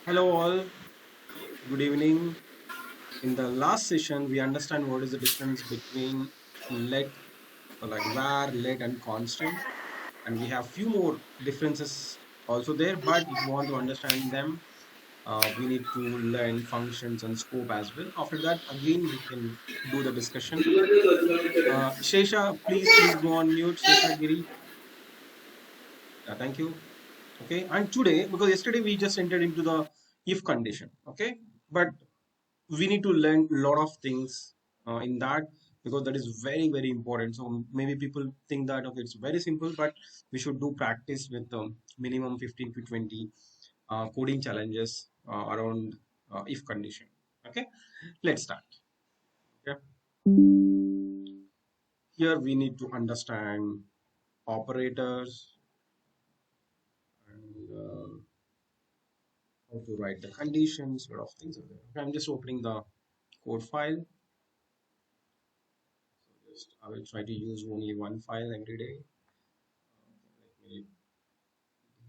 Hello all, good evening. In the last session, we understand what is the difference between let, like var, let and constant. And we have few more differences also there, but if you want to understand them, we need to learn functions and scope as well. After that, again, we can do the discussion. Shesha, please go on mute. Shesha Giri. Yeah, thank you. Okay, and today, because yesterday we just entered into the if condition, okay, but we need to learn a lot of things in that, because that is very important. So maybe people think that okay, it's very simple, but we should do practice with minimum 15 to 20 coding challenges around if condition. Okay, let's start. Okay, here we need to understand operators and how to write the conditions, a lot of things are there. Okay, I'm just opening the code file. Just I will try to use only one file every day. Let me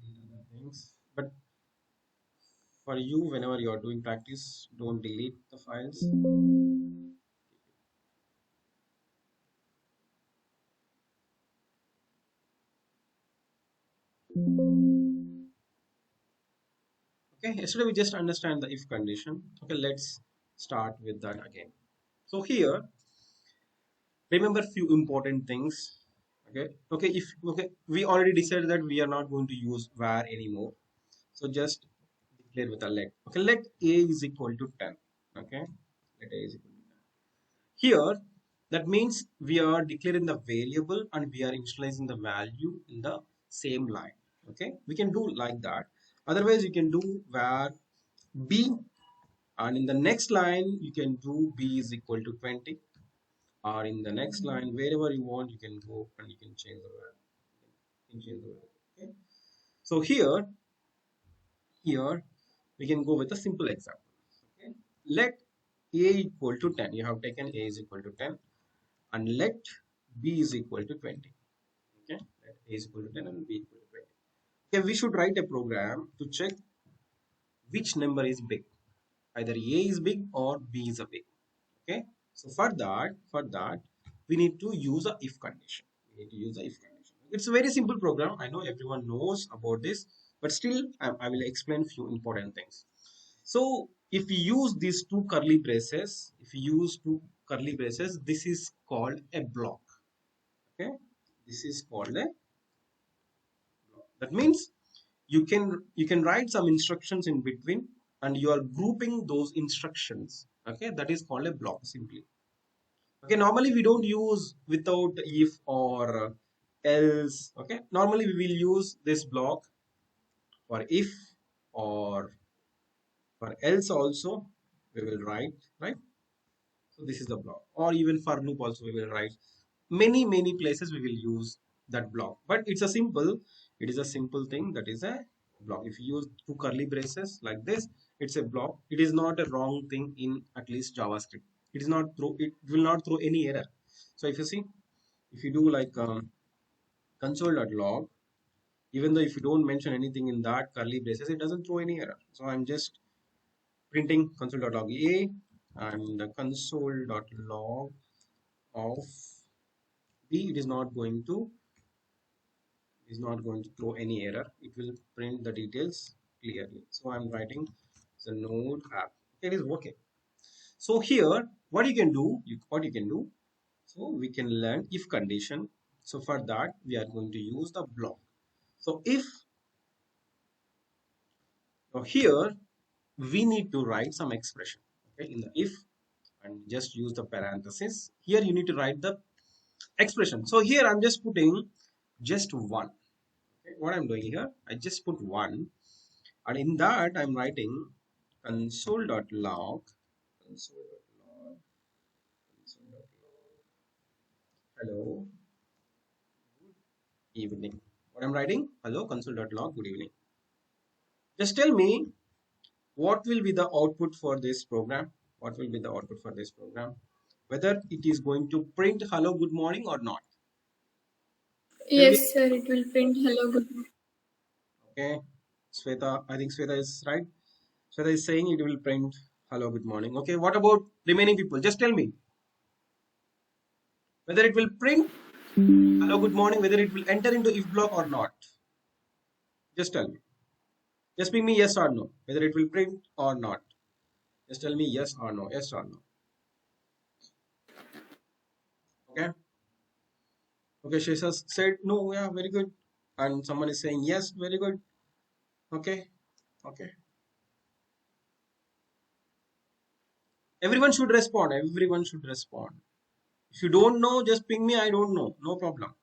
delete other things. But for you, whenever you are doing practice, don't delete the files. Okay, yesterday we just understand the if condition. Okay, let's start with that again. So here, remember few important things. Okay, we already decided that we are not going to use var anymore. So just declare with a let. Okay, let a is equal to 10. Okay, let a is equal to 10. Here, that means we are declaring the variable and we are initializing the value in the same line. Okay, we can do like that. Otherwise, you can do var b, and in the next line you can do b is equal to 20, or in the next line wherever you want you can go and you can change the value. You can change the value. Okay. So here we can go with a simple example. Okay. Let a equal to 10. You have taken a is equal to 10, and let b is equal to 20. Okay, let a is equal to 10 and b equal to 20. Okay, we should write a program to check which number is big. Either a is big or b is a big. Okay, so for that we need to use a if condition. We need to use a if condition. It's a very simple program. I know everyone knows about this, but still I will explain few important things. So if we use these two curly braces, this is called a block. Okay, this is called a block. That means you can write some instructions in between, and you are grouping those instructions. Okay, that is called a block simply. Okay, normally we don't use without if or else. Okay, normally we will use this block for if, or for else also we will write, right? So this is the block, or even for loop also we will write. Many places we will use that block, but it is a simple thing, that is a block. If you use two curly braces like this, it's a block. It is not a wrong thing in at least JavaScript. It will not throw any error. So if you see, if you do like console.log, even though if you don't mention anything in that curly braces, it doesn't throw any error. So I'm just printing console.log a, and the console.log of b, it is not going to throw any error. It will print the details clearly. So I'm writing the node app. It is working. So here what you can do, so we can learn if condition. So for that we are going to use the block. So if so here we need to write some expression, okay, in the if, and just use the parenthesis. Here you need to write the expression. So here I'm just putting just one. Okay, what I'm doing here, I just put one, and in that I'm writing console.log, console.log, console.log, hello, evening. What I'm writing, hello, console.log, good evening. Just tell me what will be the output for this program. What will be the output for this program? Whether it is going to print hello, good morning or not. Tell me. Yes, sir, it will print hello good morning. Okay. Sweta, I think Sweta is right. Sweta is saying it will print hello, good morning. Okay, what about remaining people? Just tell me whether it will print hello, good morning, whether it will enter into if block or not. Just tell me. Just ping me yes or no, whether it will print or not. Just tell me yes or no, yes or no. Okay. Okay, she said no, yeah, very good. And someone is saying yes, very good. Okay, okay. Everyone should respond. Everyone should respond. If you don't know, just ping me. I don't know. No problem.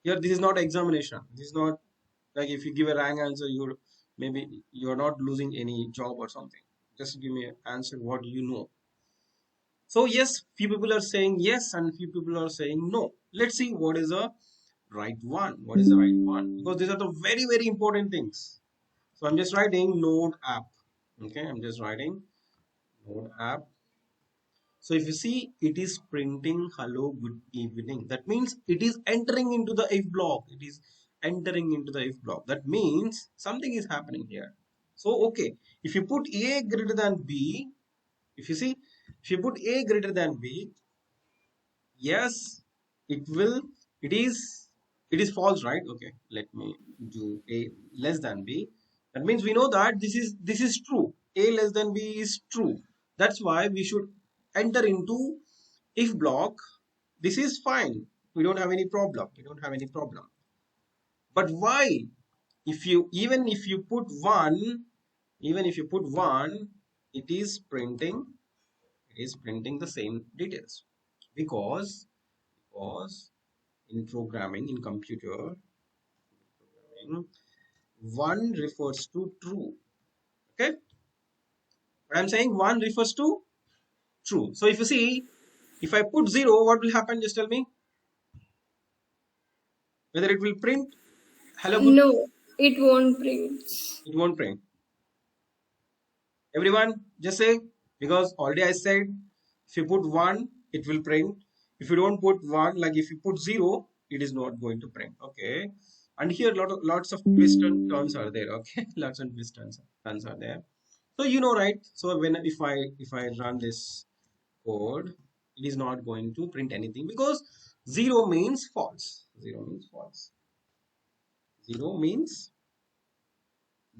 Here, this is not examination. This is not like if you give a wrong answer, you're not losing any job or something. Just give me an answer what you know. So yes, few people are saying yes and few people are saying no. Let's see what is the right one. What is the right one? Because these are the very, very important things. So I'm just writing node app. Okay, I'm just writing node app. So if you see, it is printing hello, good evening. That means it is entering into the if block. It is entering into the if block. That means something is happening here. So, okay, if you put A greater than B, if you see, if you put A greater than B, yes, it will, it is, it is false, right? Okay, let me do A less than B. That means we know that this is true. A less than B is true. That's why we should enter into if block. This is fine. We don't have any problem. We don't have any problem. But why? If you even if you put one, even if you put one, it is printing the same details because in programming in computer programming, one refers to true. Okay, what I'm saying, one refers to true. So if you see, if I put zero, what will happen? Just tell me whether it will print hello good. No, it won't print. It won't print. Everyone just say, because already I said if you put one it will print. If you don't put one, like if you put zero, it is not going to print. Okay, and here lots of twists and turns are there. Okay, lots of twists and turns are there. So you know, right? So when if I run this code, it is not going to print anything because zero means false. Zero means false. Zero means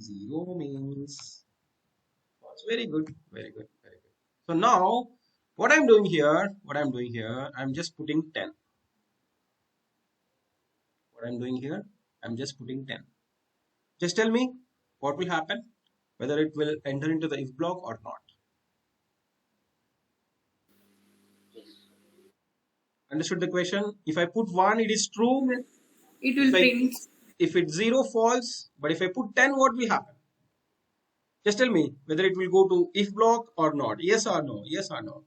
zero means false. Very good. Very good. Very good. So now what I'm doing here, I'm just putting 10. What I'm doing here, I'm just putting 10. Just tell me what will happen, whether it will enter into the if block or not. Understood the question? If I put 1, it is true. It If will I print. if it's 0, false. But if I put 10, what will happen? Just tell me whether it will go to if block or not. Yes or no? Yes or no?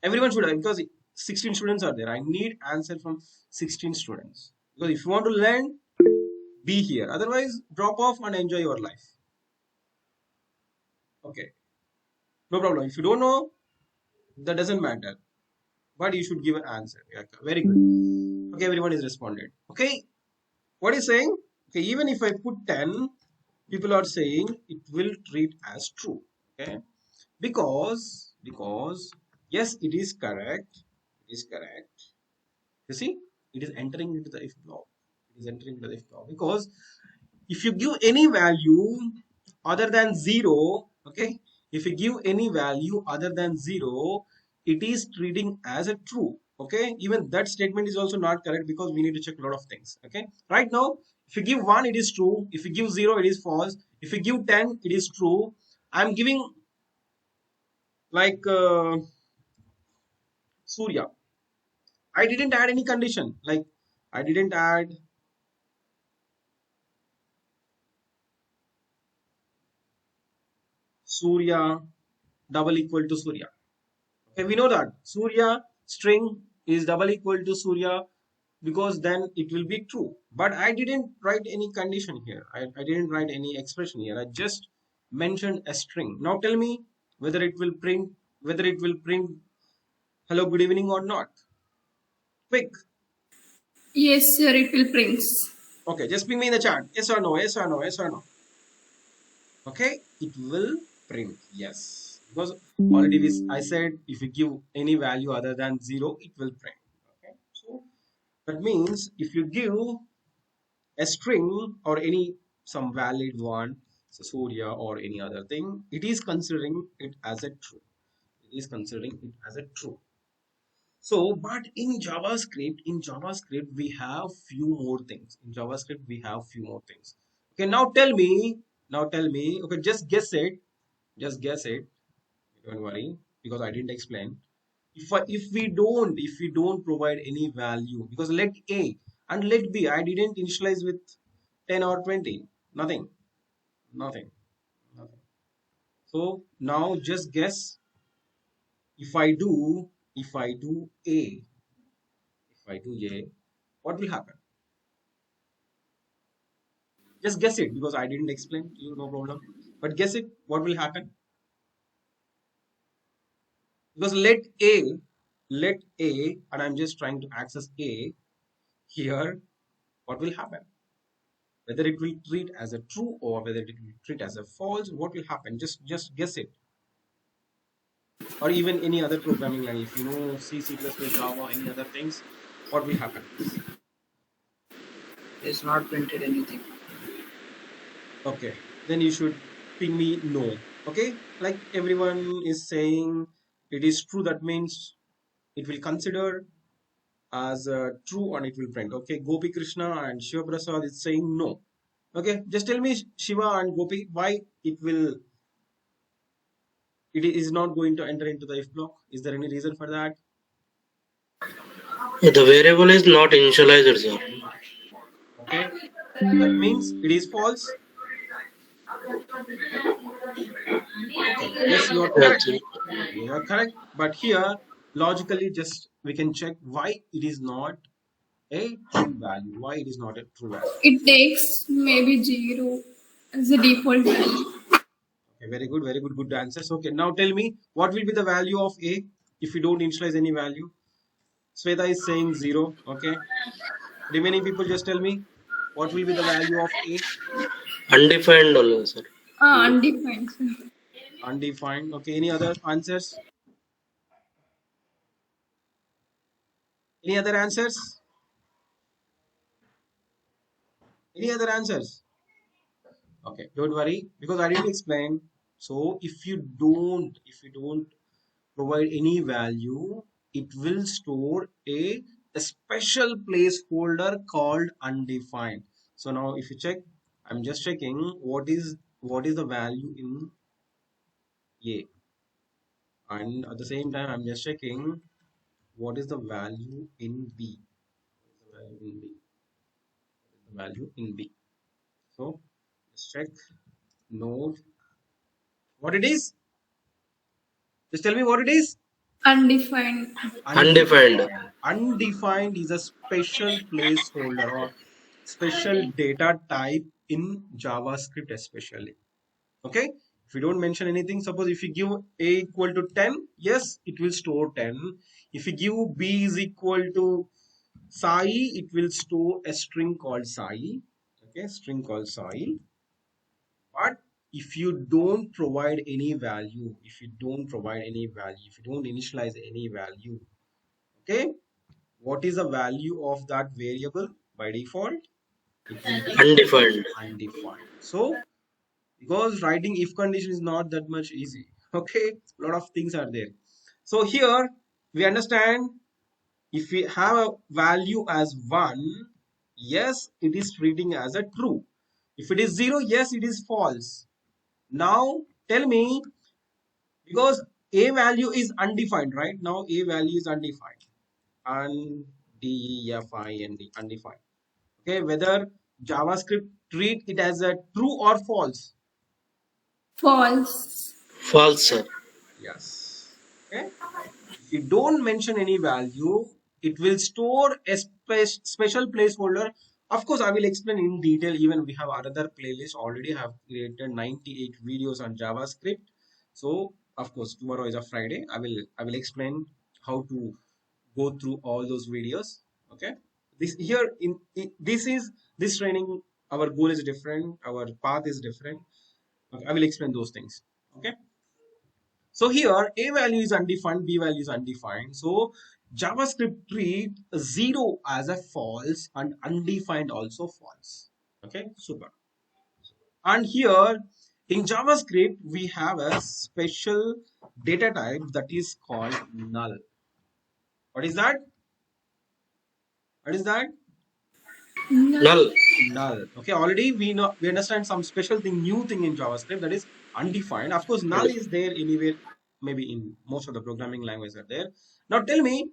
Everyone should have, because 16 students are there. I need answer from 16 students. Because if you want to learn, be here. Otherwise, drop off and enjoy your life. Okay, no problem. If you don't know, that doesn't matter. But you should give an answer. Yeah, very good. Okay, everyone is responded. Okay, what is saying? Okay, even if I put 10, people are saying it will treat as true. Okay, because yes, it is correct. It is correct. You see, it is entering into the if block. It is entering into the if block because if you give any value other than 0, okay, if you give any value other than 0, it is treating as a true. Okay, even that statement is also not correct because we need to check a lot of things. Okay, right now if you give 1 it is true, if you give 0 it is false, if you give 10 it is true. I'm giving like Surya. I didn't add any condition, like I didn't add Surya double equal to Surya. Okay, we know that Surya string is double equal to Surya because then it will be true. But I didn't write any condition here. I didn't write any expression here. I just mentioned a string. Now tell me whether it will print hello good evening or not. Quick. Yes, sir, it will print. Okay, just ping me in the chat. Yes or no? Yes or no? Yes or no? Okay, it will print. Yes, because already I said if you give any value other than 0, it will print. Okay, so that means if you give a string or any some valid one, so Surya or any other thing, it is considering it as a true. It is considering it as a true. So, but in JavaScript, we have few more things. In JavaScript, we have few more things. Okay, now tell me, okay, just guess it, just guess it. Don't worry, because I didn't explain. If we don't provide any value, because let A and let B, I didn't initialize with 10 or 20, nothing, nothing, nothing. So now just guess if I do, if I do A, if I do A, what will happen? Just guess it because I didn't explain to you, no problem. But guess it, what will happen? Because let A, and I'm just trying to access A here, what will happen? Whether it will treat as a true or whether it will treat as a false, what will happen? Just guess it. Or even any other programming language, if you know C, C++, Java, any other things, what will happen? It's not printed anything. Okay, then you should ping me no. Okay, like everyone is saying it is true, that means it will consider as true and it will print. Okay, Gopi Krishna and Shiva Prasad is saying no. Okay, just tell me Shiva and Gopi why it is not going to enter into the if block. Is there any reason for that? The variable is not initialized, sir. Okay, that means it is false. Okay, yes, you are correct. That's it. You are correct. But here, logically, just we can check why it is not a true value. Why it is not a true value. It takes maybe 0 as a default value. Okay, very good, good answers. Okay, now tell me what will be the value of A if you don't initialize any value. Sweta is saying 0. Okay, remaining people just tell me what will be the value of A. Undefined only, sir. Undefined. Sir. Undefined. Okay, any other answers? Any other answers? Any other answers? Okay, don't worry because I didn't explain. So if you don't provide any value, it will store a special placeholder called undefined. So now if you check, I'm just checking what is the value in A, and at the same time I'm just checking what is the value in B. What is the value in B? What is the value in B? So let's check. Note what it is. Just tell me what it is. Undefined. Undefined. Undefined is a special placeholder or special data type in JavaScript especially. Okay. If you don't mention anything, suppose if you give A equal to 10, yes, it will store 10. If you give B is equal to Sai, it will store a string called Sai. Okay, string called Sai. But if you don't provide any value, if you don't provide any value, if you don't initialize any value, okay, what is the value of that variable by default? It will be Undefined. undefined. So because writing if condition is not that much easy, okay, a lot of things are there. So here we understand if we have a value as 1, yes, it is treating as a true. If it is 0, yes, it is false. Now tell me, because a value is undefined, right? Now a value is undefined, undefined, undefined. Okay, whether JavaScript treat it as a true or false. False. False, sir. Yes. Okay, if you don't mention any value, it will store a special placeholder. Of course, I will explain in detail. Even we have another playlist already have created 98 videos on JavaScript. So of course, tomorrow is a Friday. I will explain how to go through all those videos. Okay, this here this is this training, our goal is different, our path is different. Okay, I will explain those things. Okay. So here a value is undefined, b value is undefined. So JavaScript treat 0 as a false and undefined also false. Okay, super. And here in JavaScript we have a special data type that is called null. What is that? What is that? Null. Null. Okay, already we understand some special thing, new thing in JavaScript, that is undefined. Of course, null is there anywhere, maybe in most of the programming languages are there. Now tell me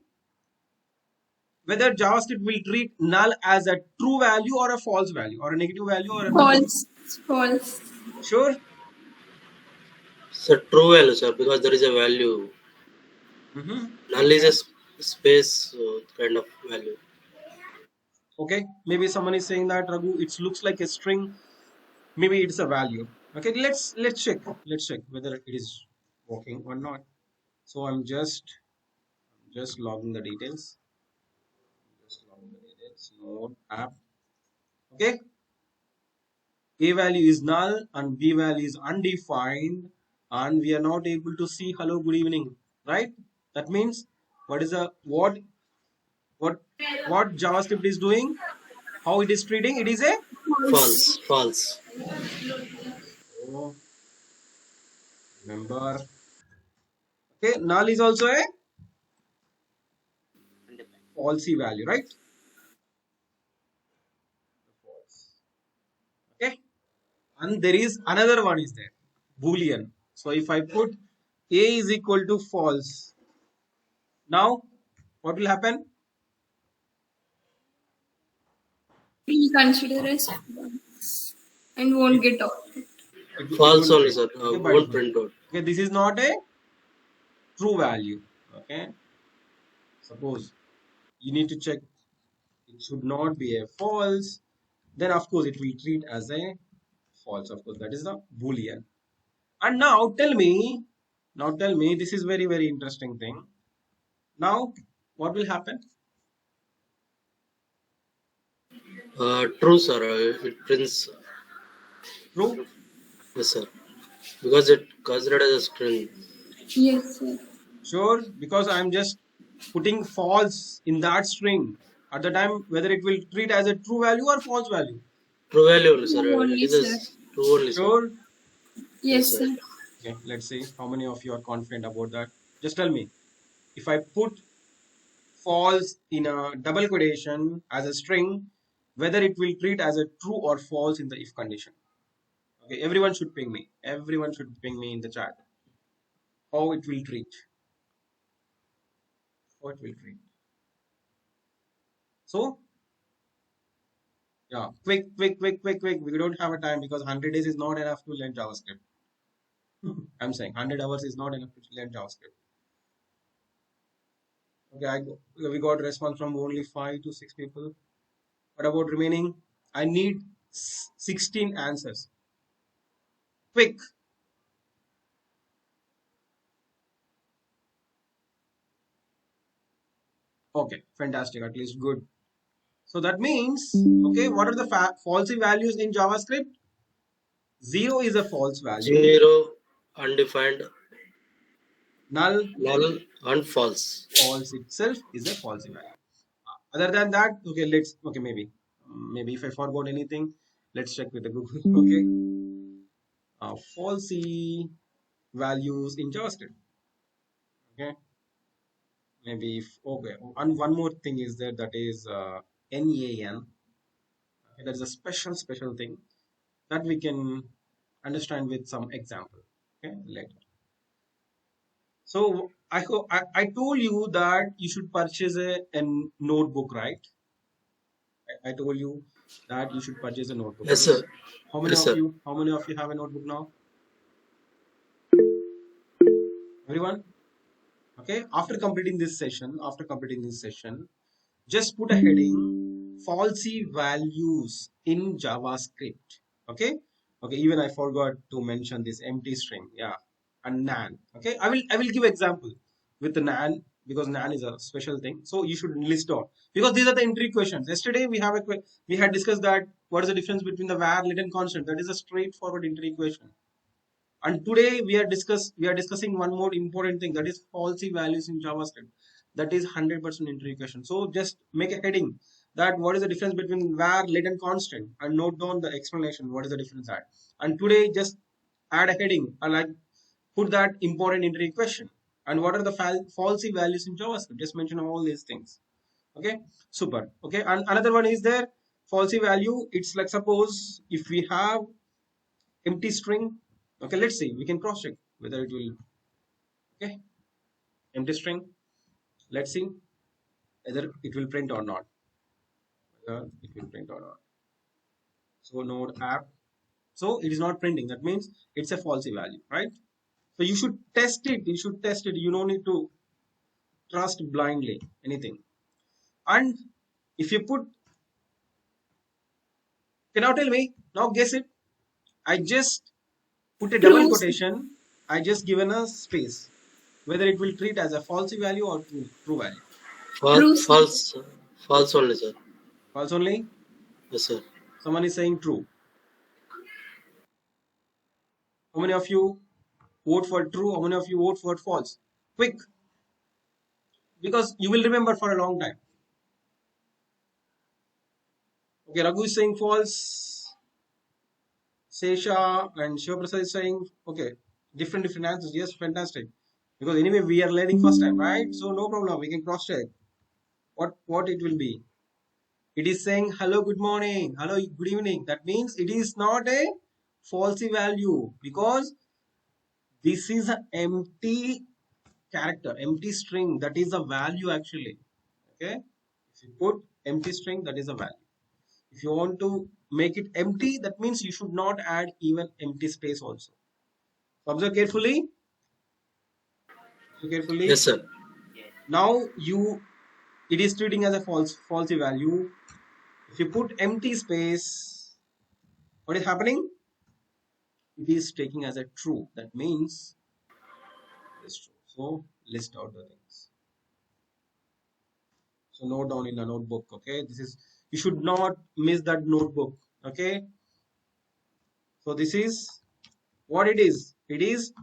whether JavaScript will treat null as a true value or a false value or a negative value or a null. False. False. Sure. It's a true value, sir, because there is a value. Null is Okay. a space kind of value. Okay. Maybe someone is saying that Raghu, it looks like a string. Maybe it's a value. Okay. Let's check. Let's check whether it is working or not. So I'm just logging the details. Just logging the details. Node app. Okay. A value is null and B value is undefined, and we are not able to see hello good evening, right? That means what is the what what JavaScript is doing, how it is treating, it is a False. False. False. so remember, okay, null is also a falsy value, right? False. Okay, and there is another one is there, boolean. So if I put a is equal to false, now what will happen? We consider as false and won't it, get out. it False won't only, print. sir. Okay, by Won't default. print out. Okay, this is not a true value. Okay, suppose you need to check, it should not be a false, then of course it will treat as a false. Of course, that is the boolean. And now tell me, this is very interesting thing. Now what will happen? True, sir. It prints. True. Yes, sir. Because it considered as a string. Yes, sir. Sure, because I'm just putting false in that string at the time, whether it will treat as a true value or false value. True value only, sir. True It only, is a sir. true only, sir. Sure. Yes, Yes, sir. sir. Okay, let's see how many of you are confident about that. Just tell me, if I put false in a double quotation as a string, whether it will treat as a true or false in the if condition. Okay, everyone should ping me. Everyone should ping me in the chat. How it will treat. How it will treat. So, yeah, quick. We don't have a time because 100 days is not enough to learn JavaScript. I'm saying 100 hours is not enough to learn JavaScript. Okay, we got response from only 5 to 6 people. What about remaining? I need 16 answers. Quick. Okay, fantastic. At least good. So that means, okay, what are the falsy values in JavaScript? 0 is a false value. 0, undefined, Null, null, and false. false itself is a falsy value. Other than that, okay, okay, maybe if I forgot anything, let's check with the Google. Okay, falsy values in JavaScript. Okay, maybe if, okay, and one more thing is there, that is NAN. Okay, that is a special thing that we can understand with some example. Okay, later. So I told you that you should purchase a notebook, right? I told you that you should purchase a notebook. Yes, sir. Yes, sir. How many of you have a notebook now? Everyone? Okay. After completing this session, just put a heading falsy values in JavaScript. Okay. Okay. Even I forgot to mention this empty string. Yeah. And nan. Okay. I will give example with the nan. because nan is a special thing. So you should list out, because these are the entry questions. Yesterday we had discussed that what is the difference between the var, let and constant. That is a straightforward entry question. And today we are discussing one more important thing, that is falsy values in JavaScript. That is 100% entry question. So just make a heading that what is the difference between var, let and constant, and note down the explanation what is the difference at. And today just add a heading and like put that important entry question. And what are the falsy values in JavaScript? Just mention all these things. Okay, super. Okay, and another one is there, falsy value. It's like, suppose if we have empty string. Okay, let's see, we can cross check whether it will. Okay, empty string, let's see whether it will print or not, whether it will print or not. So node app, so it is not printing, that means it's a falsy value, right? So you should test it, you don't need to trust blindly anything. And if you put, can now tell me, now guess it, I just put a double True. quotation, I just given a space, whether it will treat as a falsy value or true value. True. False. False only, sir. False only. Yes, sir. Someone is saying true. How many of you vote for true? How many of you vote for false? Quick, because you will remember for a long time. Okay, Raghu is saying false. Sesha and Shiva Prasad is saying, okay, different answers. Yes, fantastic. Because anyway, we are learning first time, right? So no problem. We can cross check what it will be. It is saying hello, good morning, hello, good evening. That means it is not a falsy value, because this is an empty character, empty string. That is a value actually. Okay, if you put empty string, that is a value. If you want to make it empty, that means you should not add even empty space also. So observe carefully. Observe carefully. Yes, sir. Now it is treating as a falsy value. If you put empty space, what is happening? It is taking as a true. That means it's true. So list out the things. So note down in a notebook. Okay, this is, you should not miss that notebook. Okay, so this is what it is. It is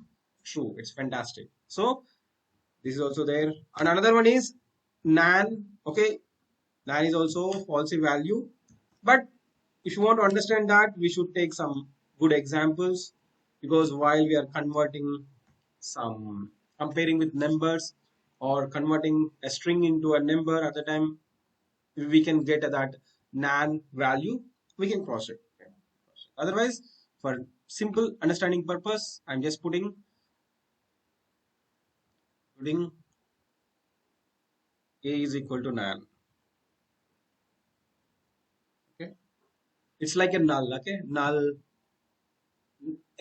true. It's fantastic. So this is also there. And another one is nan. Okay, nan is also falsy value. But if you want to understand that, we should take some good examples, because while we are converting some, comparing with numbers or converting a string into a number, at the time we can get that nan value, we can cross it. Okay. Otherwise, for simple understanding purpose, I'm just putting a is equal to nan. Okay, it's like a null. Okay, null,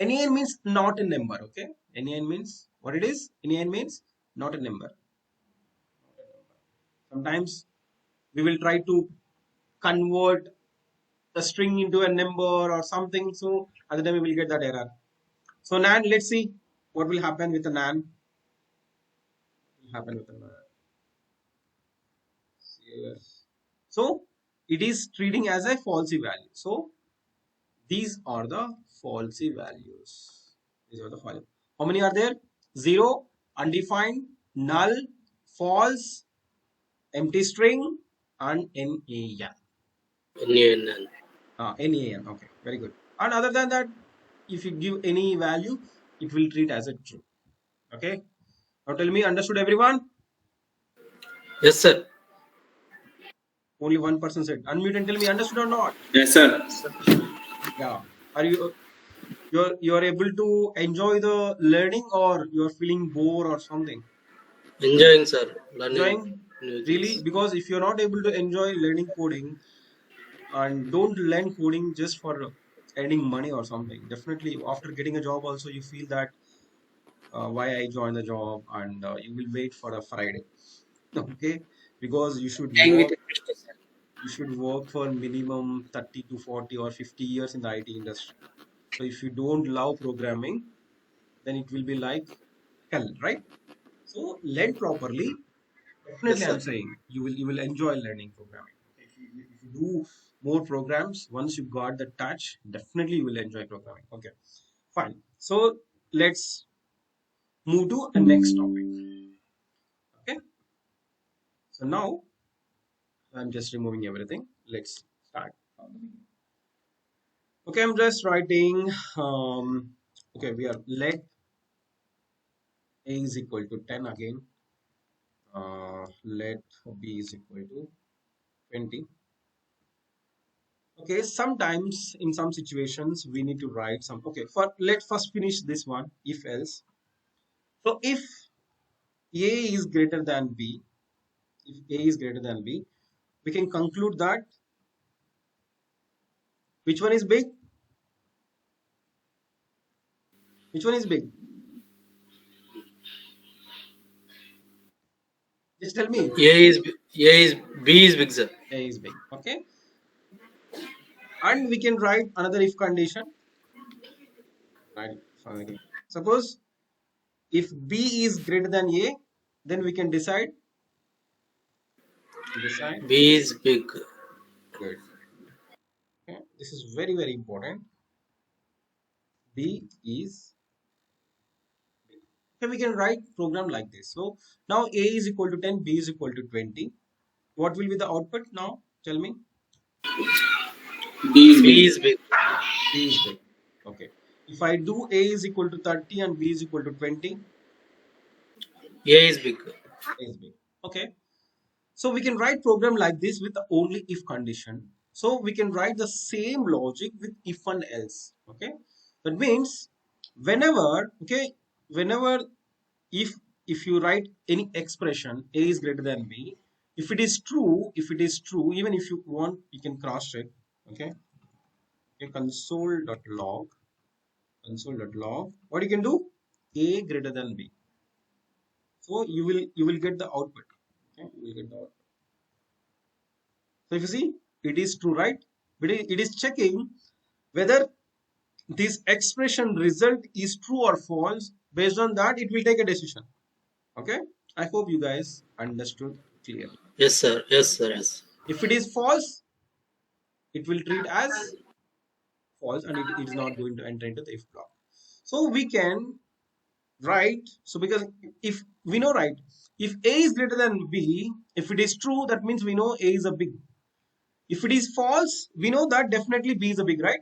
nen means not a number. Okay, nen means what it is, nen means not a number. Sometimes we will try to convert the string into a number or something, so at the time we will get that error. So nan, let's see what will happen with the nan. So it is treating as a falsy value. So these are the falsy values. These are the false. How many are there? 0, undefined, null, false, empty string, and nan. NaN. Nan. Okay, very good. And other than that, if you give any value, it will treat as a true. Okay. Now tell me, understood everyone? Yes, sir. Only one person said. Unmute and tell me, understood or not? Yes, sir. Yeah. Are you're able to enjoy the learning, or you're feeling bored or something? Enjoying, sir. Learning Enjoying? new Really? things. Because if you're not able to enjoy learning coding, and don't learn coding just for earning money or something. Definitely after getting a job also you feel that why I joined the job, and you will wait for a Friday. Okay, because you should work for minimum 30 to 40 or 50 years in the IT industry. So if you don't love programming, then it will be like hell, right? So learn properly, Yes, Definitely, sir. I'm saying you will enjoy learning programming. If you do more programs, once you got the touch, definitely you will enjoy programming. Okay, fine. So let's move to the next topic. Okay, so now I'm just removing everything. Let's start from the beginning. Okay, I'm just writing. Okay, we are let a is equal to 10 again. Let b is equal to 20. Okay, sometimes in some situations we need to write some. Okay, let's first finish this one. If else. So if a is greater than b, if a is greater than b, we can conclude that which one is big? Which one is big? Just tell me. A is B is big, sir. A is big. Okay, and we can write another if condition. Right. Fine. Suppose if b is greater than a, then we can decide. B is big. Good. Okay. This is very very important. B is big. Okay, we can write program like this. So now a is equal to 10, b is equal to 20. What will be the output now? Tell me. B is B big. is big. B is big. Okay. If I do a is equal to 30 and b is equal to 20, A is big. a is big. Okay. So we can write program like this with the only if condition. So we can write the same logic with if and else. Okay. That means whenever if if you write any expression a is greater than b, if it is true, even if you want, you can cross check. Okay. Okay, console.log. What you can do? A greater than b. So you will get the output. Okay, you will get the output. So if you see, it is true, right? But it is checking whether this expression result is true or false. Based on that, it will take a decision. Okay. I hope you guys understood clearly. Yes, sir. Yes, sir. Yeah. Yes. If it is false, it will treat as false and it is not going to enter into the if block. So we can write. So because if we know, right, if A is greater than B, if it is true, that means we know A is a big. If it is false, we know that definitely B is a big, right?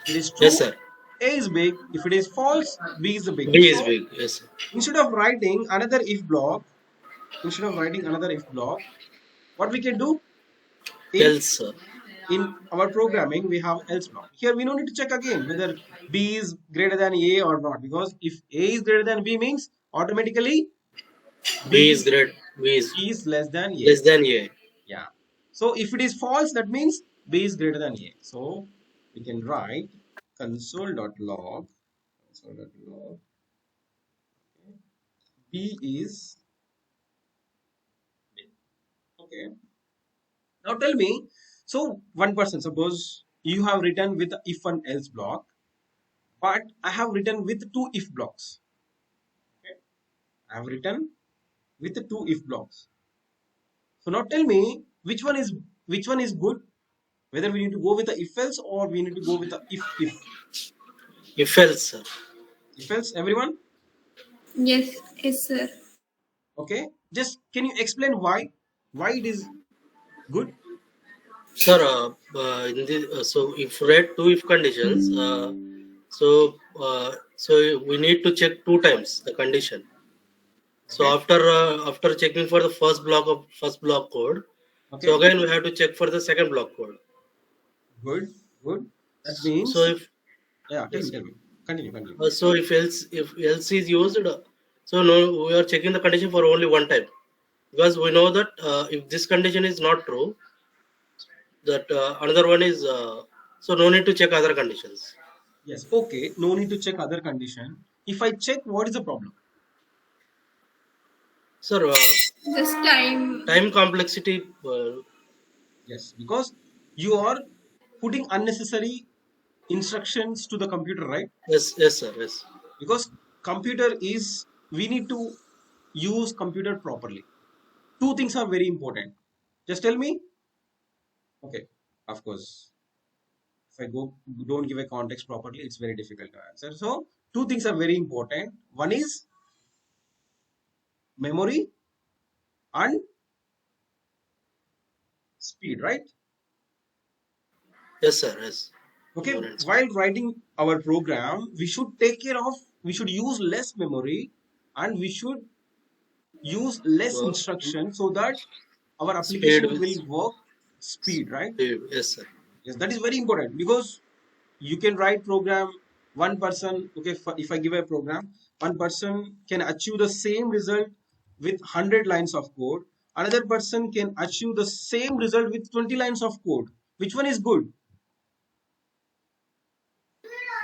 If it is Yes, true, sir. A is big. If it is false, B is a big. B is So big. Yes, sir. instead of writing another if block, what we can do? If Else, sir. in our programming we have else block, here we don't need to check again whether B is greater than A or not, because if A is greater than B means automatically B is B great. B is is less than A. less than A. Yeah. So if it is false, that means B is greater than A. So we can write console.log, console.log, B is big. Okay. Now tell me, so one person, suppose you have written with the if and else block, but I have written with two if blocks. Okay. I have written with the two if blocks. So now tell me which one is good, whether we need to go with the if else or we need to go with the if. If else, sir. If else, everyone? Yes, yes, sir. Okay. Just can you explain why it is good? Sir, so if read two if conditions, so we need to check two times the condition. So Okay. after checking for the first block code, so Okay. again we have to check for the second block code. Good. Good. That So means, if yeah. Tell me. yes, Tell me. Continue. Continue. so if else is used, so no, we are checking the condition for only one time, because we know that if this condition is not true, that another one is so no need to check other conditions. Yes. Okay. No need to check other condition. If I check, what is the problem? Sir, Just time. time complexity. Yes, because you are putting unnecessary instructions to the computer, right? Yes, yes, sir. Yes, Because computer is we need to use computer properly. two things are very important. Just tell me. Okay, of course. If I don't give a context properly, it's very difficult to answer. So two things are very important. One is memory and speed, right? Yes, sir. Yes. Okay, More and while writing our program, we should use less memory and we should use less more instruction so that our speed application with will work speed, right? speed. Yes, sir. Yes, that is very important because you can write program one person. Okay, if I give a program, one person can achieve the same result with 100 lines of code. Another person can achieve the same result with 20 lines of code. Which one is good?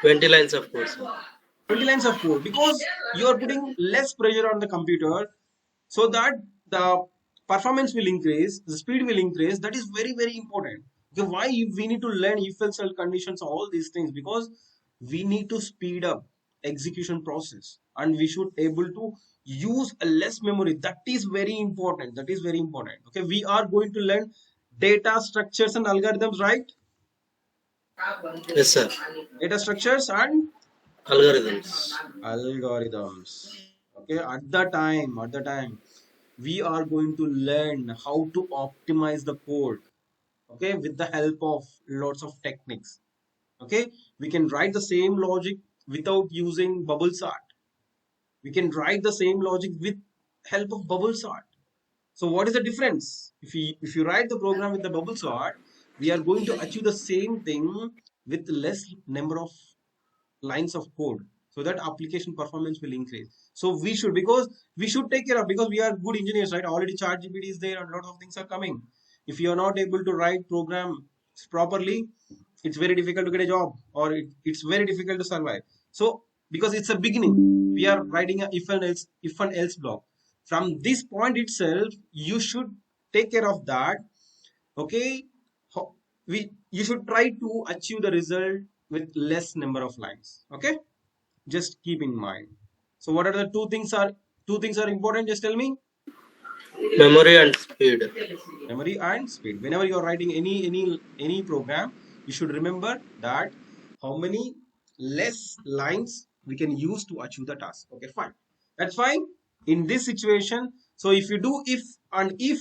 20 lines of code, sir. 20 lines of code, because you are putting less pressure on the computer so that the performance will increase, the speed will increase. That is very, very important. Okay, why we need to learn if else conditions, all these things? Because we need to speed up execution process and we should able to use a less memory. That is very important. That is very important. Okay, we are going to learn data structures and algorithms, right? Yes, sir. Data structures and Algorithms. algorithms. Okay, at the time we are going to learn how to optimize the code, okay, with the help of lots of techniques. Okay, we can write the same logic without using bubble sort. We can write the same logic with help of bubble sort. So what is the difference? If you write the program with the bubble sort, we are going to achieve the same thing with less number of lines of code, so that application performance will increase. So we should, because we should take care of, because we are good engineers, right? Already chat gpt is there and a lot of things are coming. If you are not able to write program properly, it's very difficult to get a job, or it's very difficult to survive. So because it's a beginning, we are writing a if and else block. From this point itself you should take care of that. Okay, we you should try to achieve the result with less number of lines. Okay, just keep in mind. So what are the two things are important? Just tell me. Memory and speed. Memory and speed. Whenever you are writing any program, you should remember that how many less lines we can use to achieve the task. Okay, fine. That's fine. In this situation, so if you do if,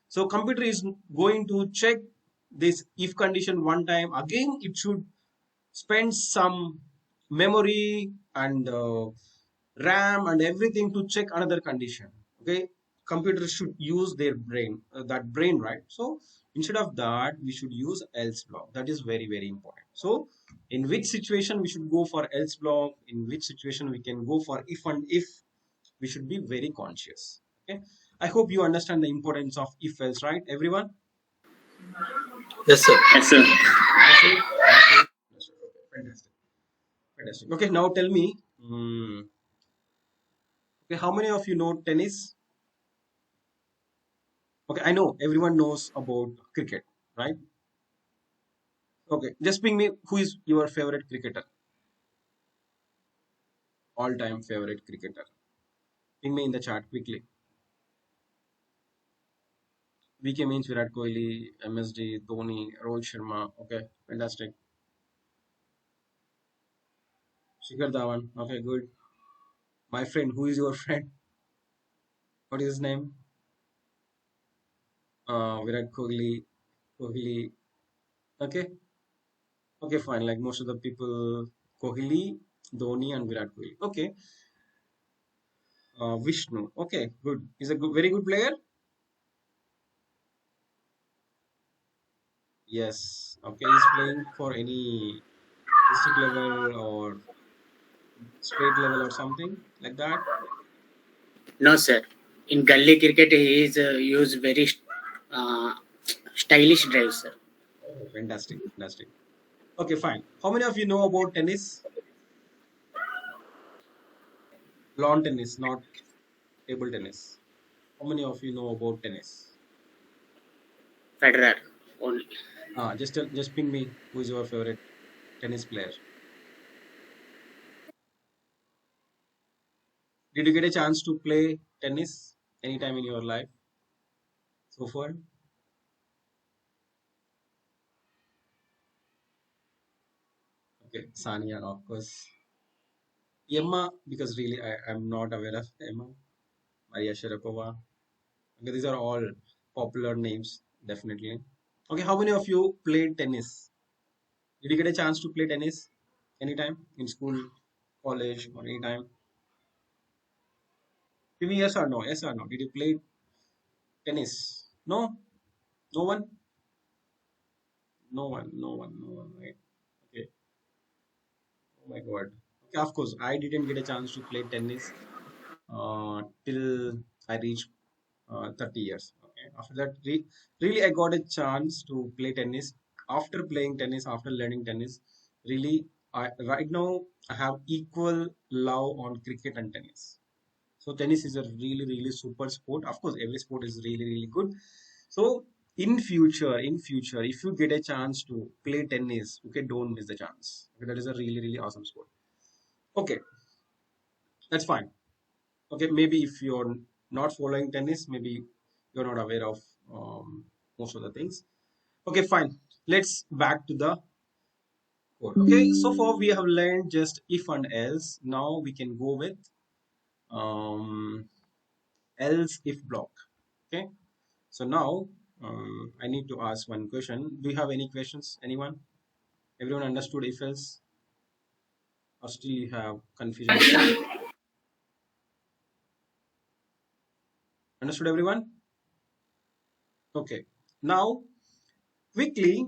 so computer is going to check this if condition one time again. It should spend some memory and RAM and everything to check another condition. Okay, computers should use their brain, that brain, right? So instead of that, we should use else block. That is very, very important. So in which situation we should go for else block, in which situation we can go for if and if, we should be very conscious. Okay, I hope you understand the importance of if else, right, everyone? Yes, sir. Yes, sir. Understood? Understood? Understood. Okay, fantastic. Fantastic. Okay, now tell me, okay, how many of you know tennis? Okay, I know everyone knows about cricket, right? Okay, just ping me who is your favorite cricketer, all-time favorite cricketer. Ping me in the chat quickly. VK means Virat Kohli, MSD, Dhoni, Rohit Sharma. Okay, fantastic. Shikhar Dhawan. Okay, good. My friend, who is your friend? What is his name? Virat Kohli. Kohli. Okay, okay, fine. Like most of the people, Kohli, Dhoni, and Virat Kohli. Okay, Vishnu. Okay, good. He's a good, very good player. Yes. Okay, he's playing for any district level or state level or something like that. No, sir. In gully cricket, he is use very uh, stylish drive, sir. Oh, fantastic, fantastic. Okay, fine. How many of you know about tennis? Lawn tennis, not table tennis. How many of you know about tennis? Federer only. Just ping me. Who is your favorite tennis player? Did you get a chance to play tennis anytime in your life? so far? Okay, Sania, of course. Emma, because really I'm not aware of Emma. Maria Sharapova. Okay, these are all popular names, definitely. Okay, how many of you played tennis? Did you get a chance to play tennis anytime in school, college, or anytime? Give me yes or no. Yes or no. Did you play tennis? No? No one? No one. No one. No one. Right? Okay. Oh my God. Okay, of course, I didn't get a chance to play tennis till I reached 30 years. Okay. After that, really, I got a chance to play tennis. After playing tennis, after learning tennis, really, right now I have equal love on cricket and tennis. So tennis is a really, really super sport. Of course, every sport is really, really good. So in future, if you get a chance to play tennis, okay, don't miss the chance. Okay, that is a really, really awesome sport. Okay, that's fine. Okay, maybe if you're not following tennis, maybe you're not aware of most of the things. Okay, fine. Let's back to the code. Okay, so far we have learned just if and else. Now we can go with um, else if block. Okay, so now I need to ask one question. Do you have any questions? Anyone? Everyone understood if else, or still you have confusion with that? Understood everyone? Okay. Now quickly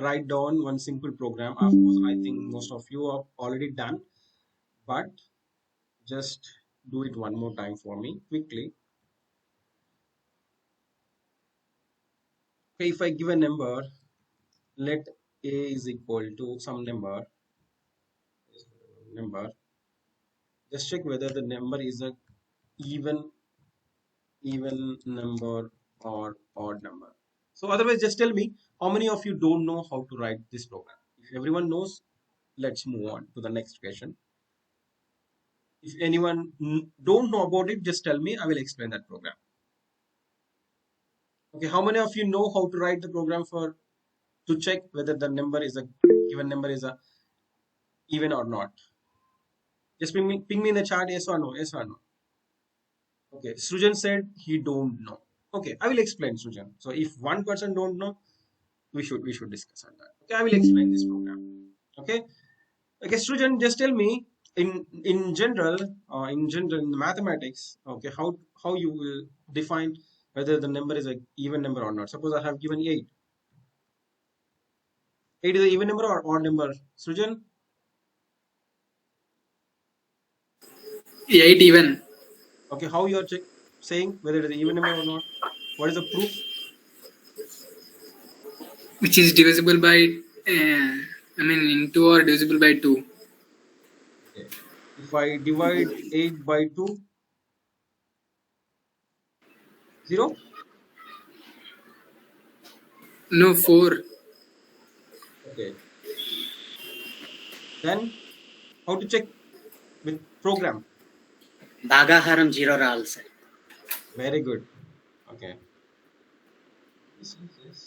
write down one simple program. Of course, I think most of you have already done, but just do it one more time for me quickly. Okay, if I give a number, let a is equal to some number. Just check whether the number is a even even number or odd number. So otherwise, just tell me how many of you don't know how to write this program. If everyone knows, let's move on to the next question. If anyone don't know about it, just tell me. I will explain that program. Okay, how many of you know how to write the program for to check whether the number is a given number is a even or not? Just ping me in the chat. Yes or no? Yes or no? Okay, Srujan said he don't know. Okay, I will explain, Srujan. So if one person don't know, we should discuss on that. Okay, I will explain this program. Okay, okay, Srujan, just tell me in general in mathematics. Okay, how you will define whether the number is a even number or not. Suppose I have given 8. 8 is an even number or odd number, Srujan? 8 even, Okay, how you are saying whether it is an even number or not? What is the proof? which is divisible by, into or divisible by 2. Okay. If I divide 8 by 2, 0. No, 4. Okay. Then how to check with program? భాగాహారం zero రావాలి sir. Very good. Okay. Yes.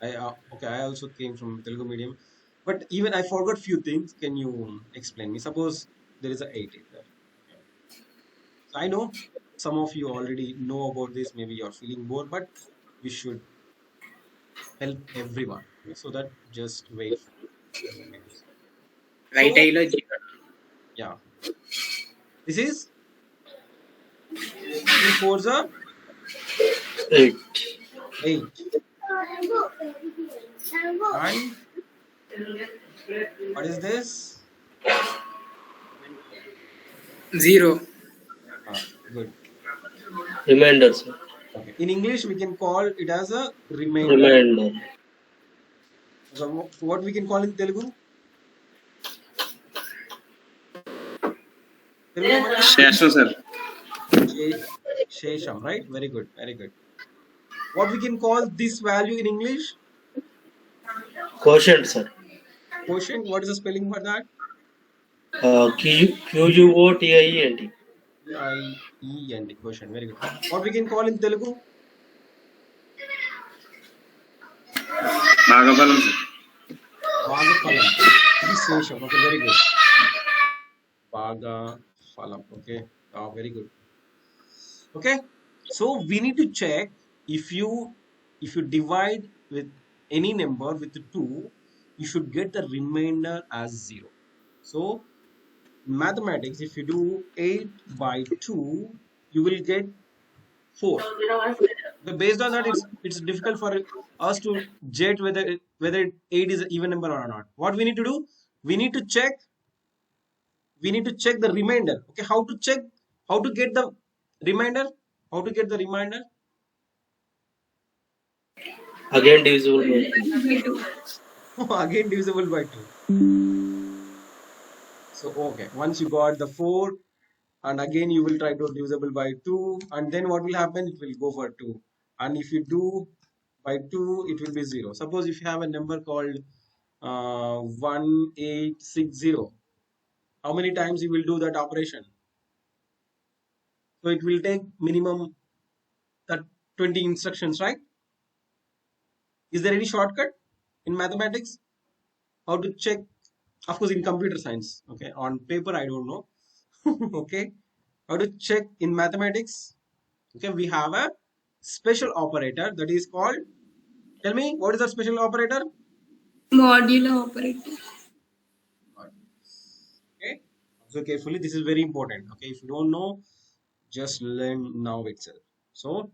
I also came from Telugu medium, but even I forgot few things. Can you explain me? Suppose there is a 8 in there. Okay. So I know some of you already know about this. Maybe you're feeling bored, but we should help everyone. Okay, so that just wait for a moment. Right So ఐలో zero. yeah, this is 3 4s are 8. 8, and what is this? 0. Good. Reminder, sir. Okay. In English, we can call it as a remainder. Reminder. So what we can call in Telugu? Shesham, sir. Shesham, right? Very good. Very good. What we can call this value in English? Quotient, sir. Quotient. What is the spelling for that? QUOTIENT. QIENT, quotient. Very good. What we can call in Telugu? Bhagapalam, sir. Bhagapalam. This is okay, very good. Bhagapalam. Okay. Very good. Okay. So we need to check if you divide with any number with 2, you should get the remainder as 0. So in mathematics, if you do 8 by 2, you will get 4. Okay, based on that, it's difficult for us to judge whether 8 is an even number or not. What we need to do? We need to check. We need to check the remainder. Okay, how to check? How to get the remainder? How to get the remainder? Again divisible by 2. Again divisible by 2. So okay, once you got the 4, and again you will try to divisible by 2, and then what will happen? It will go for 2, and if you do by 2, it will be 0. Suppose if you have a number called 1860, how many times you will do that operation? So it will take minimum that 20 instructions, right? Is there any shortcut in mathematics? How to check? Of course, in computer science, okay. On paper, I don't know. Okay, how to check in mathematics? Okay, we have a special operator that is called. Tell me, what is the special operator? Modular operator. Okay, so carefully. This is very important. Okay, if you don't know, just learn now itself. So,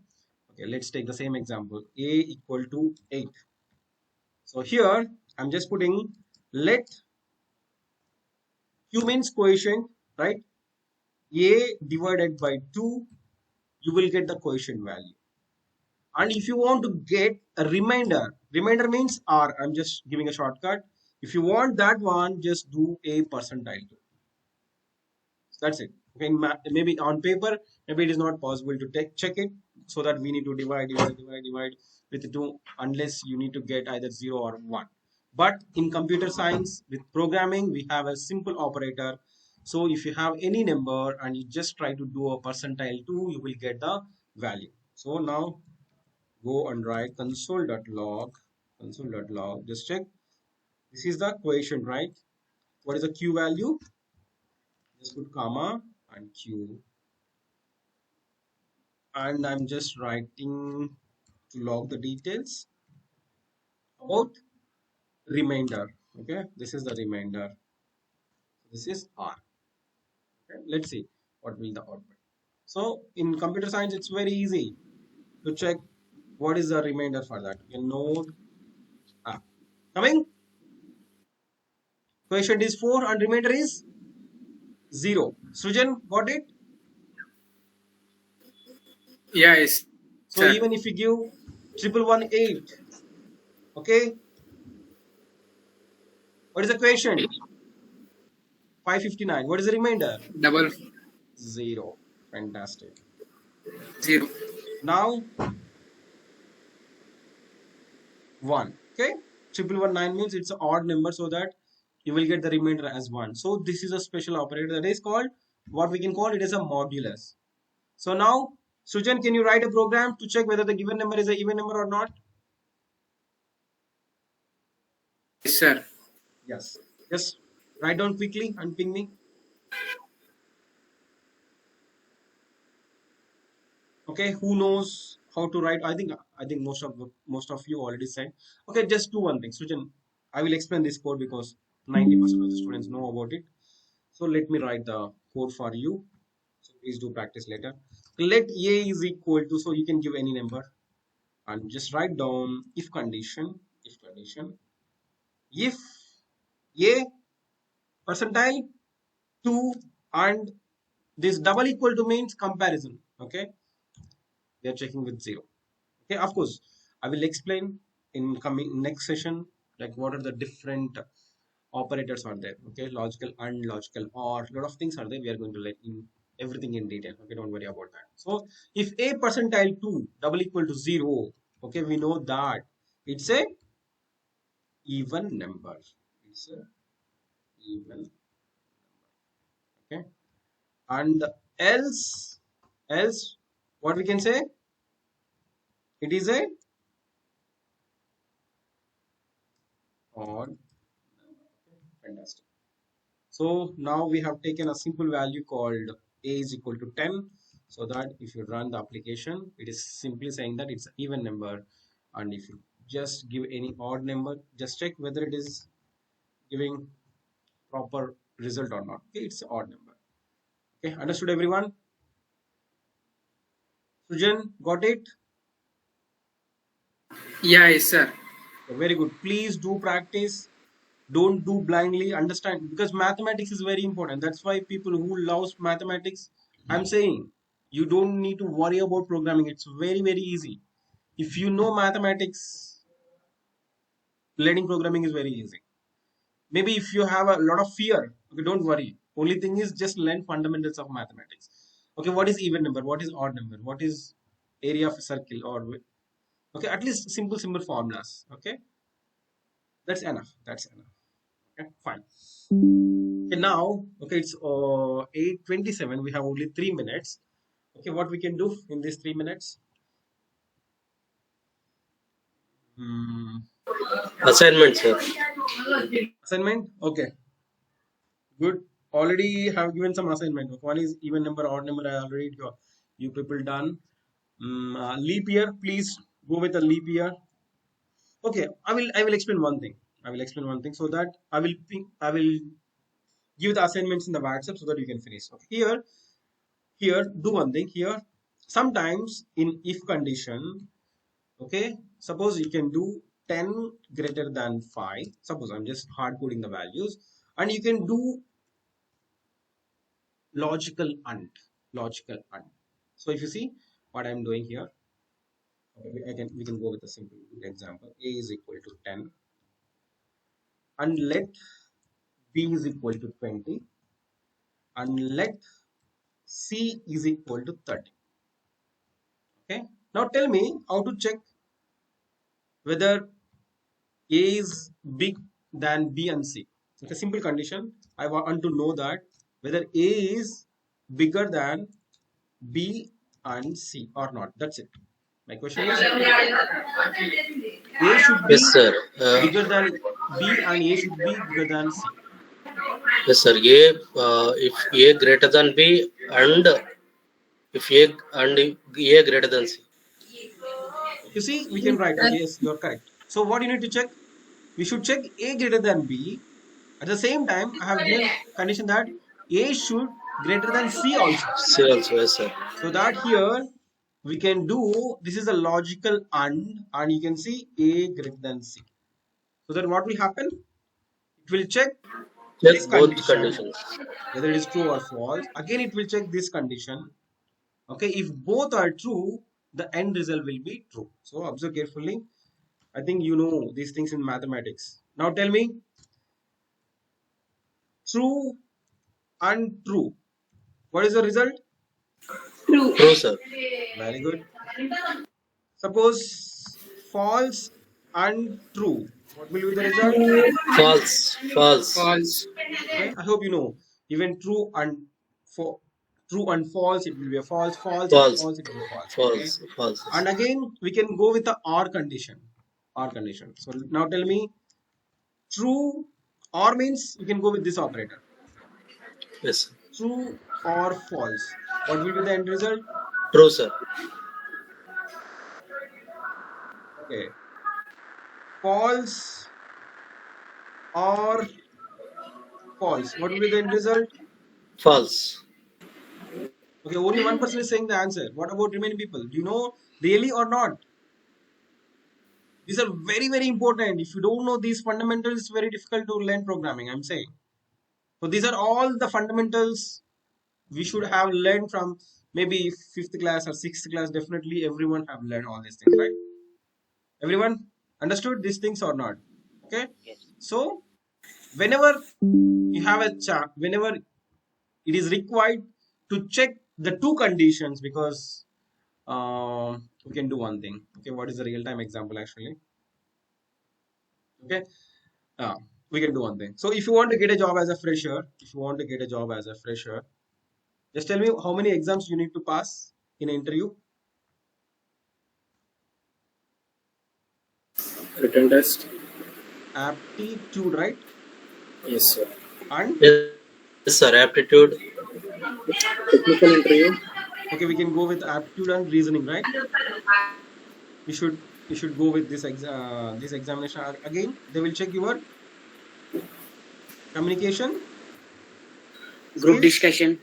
okay, let's take the same example. A equal to 8. So here, I'm just putting let Q means quotient, right? A divided by 2, you will get the quotient value. And if you want to get a remainder means R. I'm just giving a shortcut. If you want that one, just do a percentile. That's it. Okay, maybe on paper, maybe it is not possible to check it, so that we need to divide with 2, unless you need to get either 0 or 1. But in computer science, with programming, we have a simple operator. So if you have any number and you just try to do a percentile 2, you will get the value. So now go and write console.log, just check. This is the quotient, right? What is the Q value? Just put comma and Q. And I'm just writing to log the details about remainder. Okay, this is the remainder. This is R. Okay, let's see what will the output. So in computer science, it's very easy to check what is the remainder for that. You node coming. Quotient is 4 and remainder is 0. Srujan, got it? Yeah, yes, So sir. even if you give 1118, okay, what is the quotient? 559. What is the remainder? Double 0. Fantastic. 0. Now 1. Okay, 1119 means it's an odd number, so that you will get the remainder as 1. So this is a special operator that is called, what we can call it as a modulus. So now Sujan, can you write a program to check whether the given number is an even number or not? Yes, sir. Yes. Just write down quickly and ping me. Okay, who knows how to write? I think most of you already said. Okay, just do one thing, Sujan. I will explain this code because 90% of the students know about it. So let me write the code for you. So please do practice later. Let A is equal to, so you can give any number, and just write down if condition, if A percentile 2, and this double equal to means comparison. Okay, we are checking with 0. Okay, of course, I will explain in coming next session, like what are the different operators are there. Okay, logical, unlogical, or a lot of things are there. We are going to let in everything in detail. Okay, don't worry about that. So if A percentile 2 double equal to 0, okay, we know that it's a even number. It's a even. Okay, and else what we can say, it is a odd. Fantastic. So now we have taken a simple value called a is equal to 10, so that if you run the application, it is simply saying that it's an even number. And if you just give any odd number, just check whether it is giving proper result or not. Okay, it's an odd number. Okay, understood everyone? Sujan, got it? Yeah, yes, sir. Very good. Please do practice. Don't do blindly. Understand, because mathematics is very important. That's why people who loves mathematics, I'm saying, you don't need to worry about programming. It's very, very easy. If you know mathematics, learning programming is very easy. Maybe if you have a lot of fear, okay, don't worry. Only thing is just learn fundamentals of mathematics. Okay, what is even number? What is odd number? What is area of a circle? Or okay, at least simple formulas. Okay, that's enough. That's enough. Okay, fine. Okay, now, okay, it's 8:27. We have only 3 minutes. Okay, what we can do in these 3 minutes? Hmm, Assignment, sir. assignment. Okay, good. Already have given some assignment. Okay, one is even number, odd number. I already you people done. Leap year. Please go with a leap year. Okay, I will explain one thing. I will explain one thing, so that I will give the assignments in the WhatsApp so that you can finish. Okay, here do one thing here. Sometimes in if condition, okay, suppose you can do 10 greater than 5. Suppose I'm just hard coding the values, and you can do logical and. So if you see what I'm doing here, okay, we can go with a simple example. A is equal to 10, and let b is equal to 20, and let c is equal to 30. Okay, now tell me how to check whether A is big than B and C. It's a simple condition. I want to know that whether A is bigger than B and C or not. That's it. My question is, A should Yes, be sir. bigger than B and A should be bigger than C. Yes, sir. If A greater than B and if A and A greater than C. You see, we can write, okay, yes, you're correct. So what you need to check? We should check A greater than B. At the same time, I have given condition that A should greater than C also. C also, yes, sir. So that here we can do, this is a logical and you can see A greater than C. So then what will happen? It will check Check this both condition, conditions. whether it is true or false. Again, it will check this condition. Okay, if both are true, the end result will be true. So observe carefully. I think you know these things in mathematics. Now tell me, true and true. What is the result? True. True, sir. Very good. Suppose false and true. What will be the result? False. False. False. Okay, I hope you know. Even true and false, it will be a false. False and False. false, it will be false. Okay. False. False. And again, we can go with the OR condition. OR condition. So now tell me, true OR means you can go with this operator. Yes. True or false. What will be the end result? True, sir. Okay. False or false. What will be the end result? False. Okay, only one person is saying the answer. What about remaining people? Do you know really or not? These are very, very important. If you don't know these fundamentals, it's very difficult to learn programming, I'm saying. So these are all the fundamentals we should have learned from maybe 5th class or 6th class. Definitely everyone have learned all these things, right? Everyone understood these things or not? Okay. So whenever you have a chart, whenever it is required to check the two conditions, because we can do one thing. Okay, what is the real-time example actually? Okay, we can do one thing. So if you want to get a job as a fresher, Just tell me how many exams you need to pass in an interview. Written test. Aptitude, right? Yes, sir. And Yes, sir. Aptitude. Technical interview. okay, we can go with aptitude and reasoning, right? You should go with this this examination again. They will check your communication Group skills. discussion.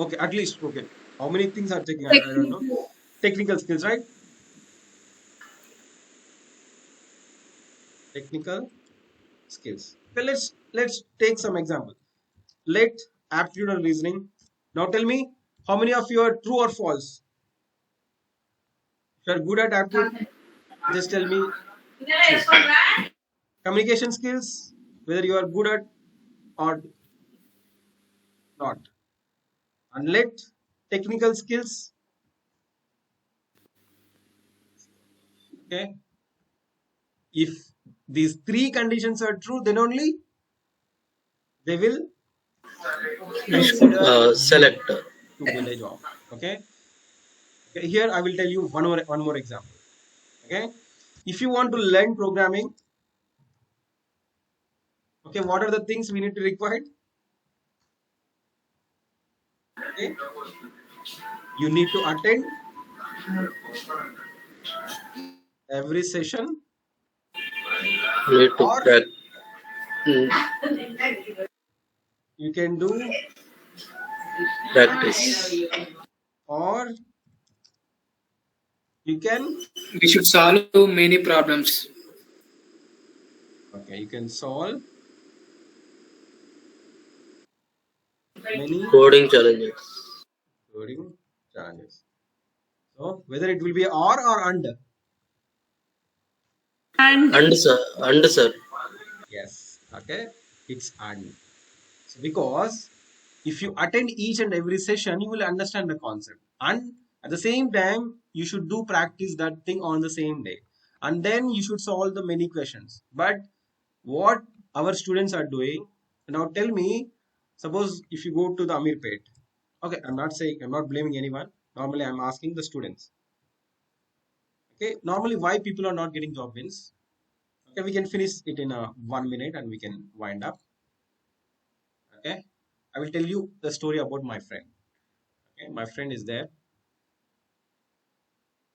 Okay, at least okay. How many things are checking? I don't know. Technical skills, right? Technical skills. Okay, let's take some example. Let aptitude and reasoning. Now tell me how many of you are true or false. If you are good at aptitude, just tell me true. Communication skills, whether you are good at or not. And let technical skills. Okay, if these three conditions are true, then only they will consider you Select. to get a job. Okay. Okay, here I will tell you one more example. Okay, if you want to learn programming, okay, what are the things we need to require? Okay, you need to attend every session, Need to or crack. mm, you can do, Practice. or you can, We should solve many problems. okay, you can solve many Coding challenges. coding challenges. So whether it will be or under. And And sir. Yes. Okay, it's and. So because if you attend each and every session, you will understand the concept. And at the same time, you should do practice that thing on the same day. And then you should solve the many questions. But what our students are doing, now tell me, suppose if you go to the Amirpet, okay, I'm not saying, I'm not blaming anyone. Normally, I'm asking the students. Okay, normally why people are not getting job wins? Okay, we can finish it in a 1 minute and we can wind up. Okay, I will tell you the story about my friend. Okay, my friend is there.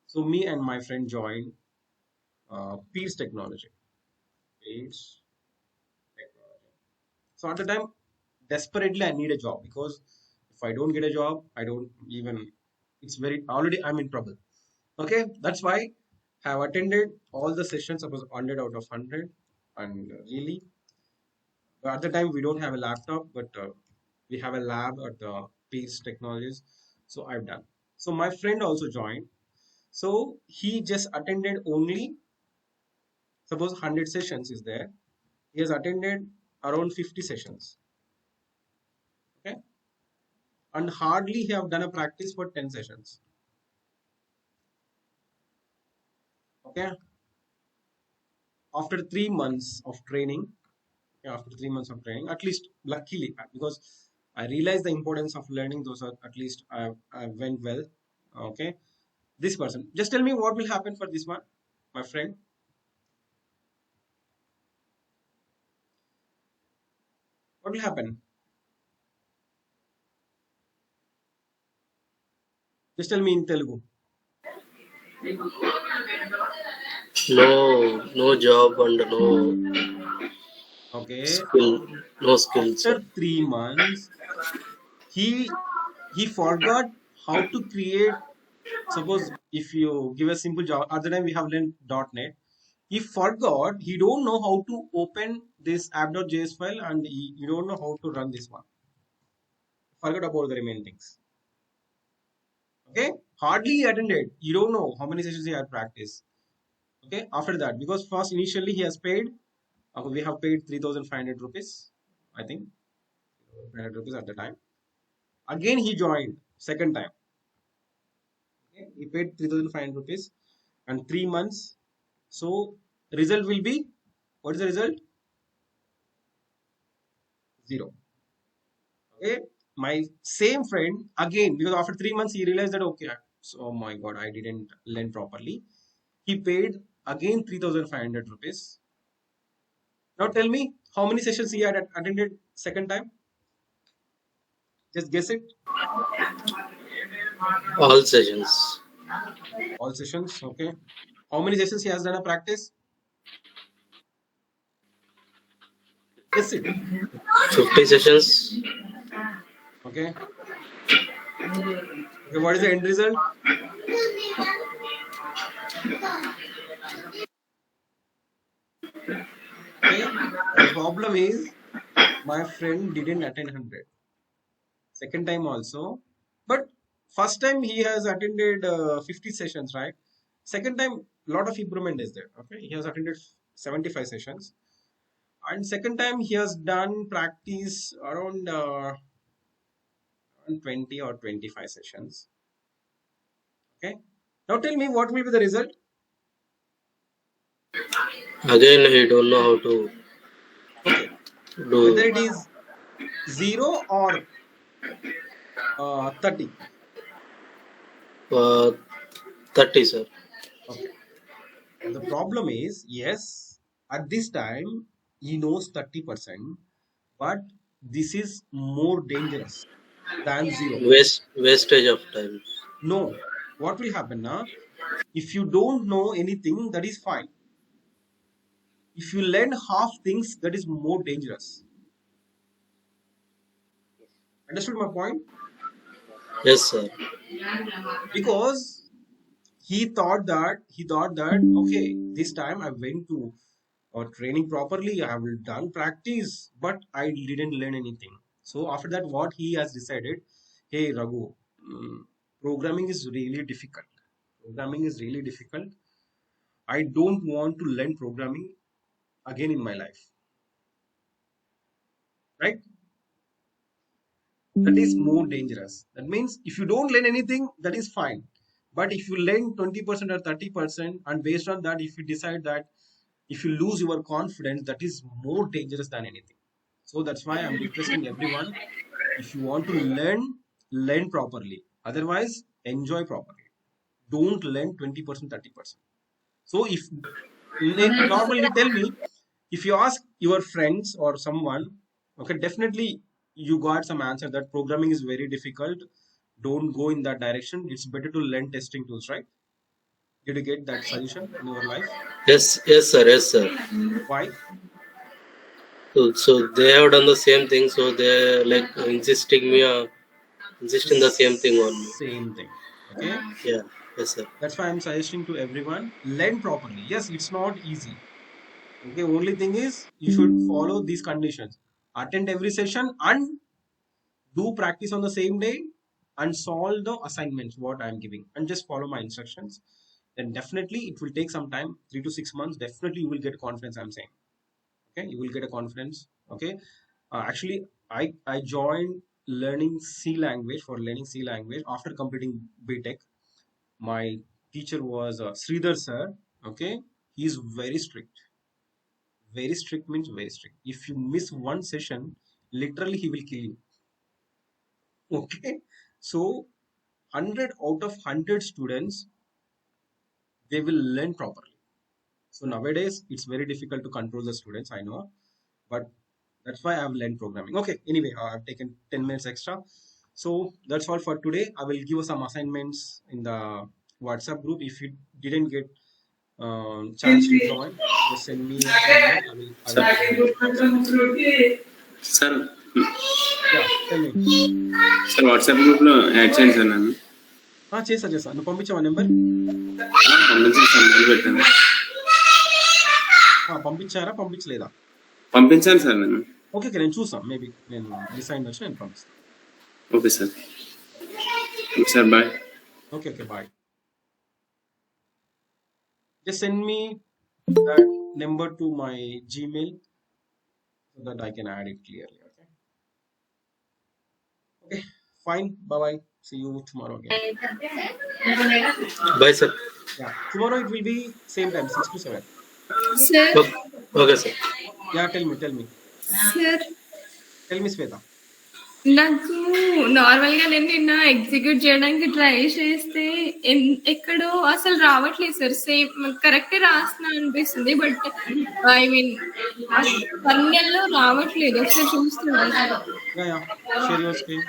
So me and my friend joined Peers Technology. Peers Technology. So at the time, desperately I need a job because if I don't get a job, I don't even. It's very already I'm in trouble. Okay, that's why I have attended all the sessions. Suppose 100 out of 100, and really at the time we don't have a laptop, but we have a lab at the Peers Technologies. So I've done. So my friend also joined. So he just attended only, suppose 100 sessions is there. He has attended around 50 sessions. Okay. And hardly he have done a practice for 10 sessions. Okay. After 3 months of training, okay, after 3 months of training, at least luckily, because I realized the importance of learning, those are at least I went well. Okay. This person, just tell me what will happen for this one, my friend. What will happen? Just tell me in Telugu. No job and no Okay. skill. No skills. After 3 months, he he forgot how to create. Suppose if you give a simple job, at the time we have learned .NET. He forgot, he don't know how to open this app.js file, and you don't know how to run this one. Forgot about the remaining things. Okay, hardly he attended. You don't know how many sessions he had practice. Okay, after that, because first initially he has paid, we have paid 3,500 rupees, I think, 500 rupees at the time. Again he joined second time. Okay, he paid 3,500 rupees and 3 months. So result will be, what is the result? Zero. Okay, my same friend again, because after 3 months he realized that okay, so oh my god, I didn't learn properly. He paid again 3,500 rupees. Now tell me how many sessions he had attended second time. Just guess it. All sessions. All sessions. Okay. How many sessions he has done a practice? Guess it. 50 sessions. Okay. Okay. What is the end result? Okay. The problem is my friend didn't attend 100. Second time also, but first time he has attended 50 sessions, right? Second time, lot of improvement is there. Okay, he has attended 75 sessions, and second time he has done practice around 20 or 25 sessions. Okay, now tell me what will be the result. Again, he don't know how to Okay, do. whether it is 0 or 30. 30, sir. Okay, the problem is, yes, at this time he knows 30%, but this is more dangerous than 0. Wastage of time. No, what will happen now? If you don't know anything, that is fine. If you learn half things, that is more dangerous. Understood my point? Yes, sir. Because he thought that okay, this time I went to training properly, I have done practice, but I didn't learn anything. So after that, what he has decided, hey Raghu, programming is really difficult. Programming is really difficult. I don't want to learn programming again in my life. Right? That is more dangerous. That means if you don't learn anything, that is fine. But if you learn 20% or 30%, and based on that, if you decide that if you lose your confidence, that is more dangerous than anything. So that's why I'm requesting everyone, if you want to learn properly. Otherwise, enjoy properly. Don't learn 20%, 30%. So if normally tell me, if you ask your friends or someone, okay, definitely you got some answer that programming is very difficult. Don't go in that direction. It's better to learn testing tools, right? Did you get that suggestion in your life? Yes, yes, sir. Yes, sir. Why? So they have done the same thing. So they like insisting the same thing on me. Same thing. Okay. Yeah. Yes, sir. That's why I'm suggesting to everyone, learn properly. Yes, it's not easy. Okay. Only thing is you should follow these conditions. Attend every session and do practice on the same day and solve the assignments what I'm giving and just follow my instructions. Then definitely it will take some time, 3 to 6 months. Definitely you will get confidence. I'm saying, okay, you will get a confidence. Okay, actually, I joined learning C language for learning C language after completing BTech. My teacher was Sridhar sir. Okay, he's very strict. Very strict means very strict. If you miss one session, literally he will kill you. Okay, so 100 out of 100 students, they will learn properly. So nowadays it's very difficult to control the students, I know, but that's why I've learned programming. Okay, anyway, I've taken 10 minutes extra. So that's all for today. I will give you some assignments in the WhatsApp group. If you didn't get chance to join, just send me an email. I will provide you. Sir Yeah, tell me. Sir WhatsApp group లో add చేయండి sir నన్ను. చేసా నువ్వు పంపించావా number? పంపించండి sir, మొదలు పెట్టాను. పంపించారా పంపించలేదా? పంపించాను సార్ నేను. ఓకే నేను చూసాను, మేబీ నేను డిసైడ్ వచ్చి నేను పంపిస్తాను. Okay sir. Okay sir, bye. Okay, bye. Just send me that number to my Gmail so that I can add it clearly. Okay, fine. Bye. See you tomorrow again. Bye, sir. Yeah, tomorrow it will be same time, 6 to 7. Sir, Okay, sir. Yeah, tell me. sir, Tell me, Sweta. నాకు నార్మల్గా నేను నిన్న execute చేయడానికి try చేస్తే ఎక్కడో అసలు రావట్లేదు sir. Same correct రాస్తున్నా అనిపిస్తుంది, బట్ ఐ మీన్ పన్నెల్లో రావట్లేదు. ఒకసారి చూస్తున్నాను. Yeah, yeah. Share your screen.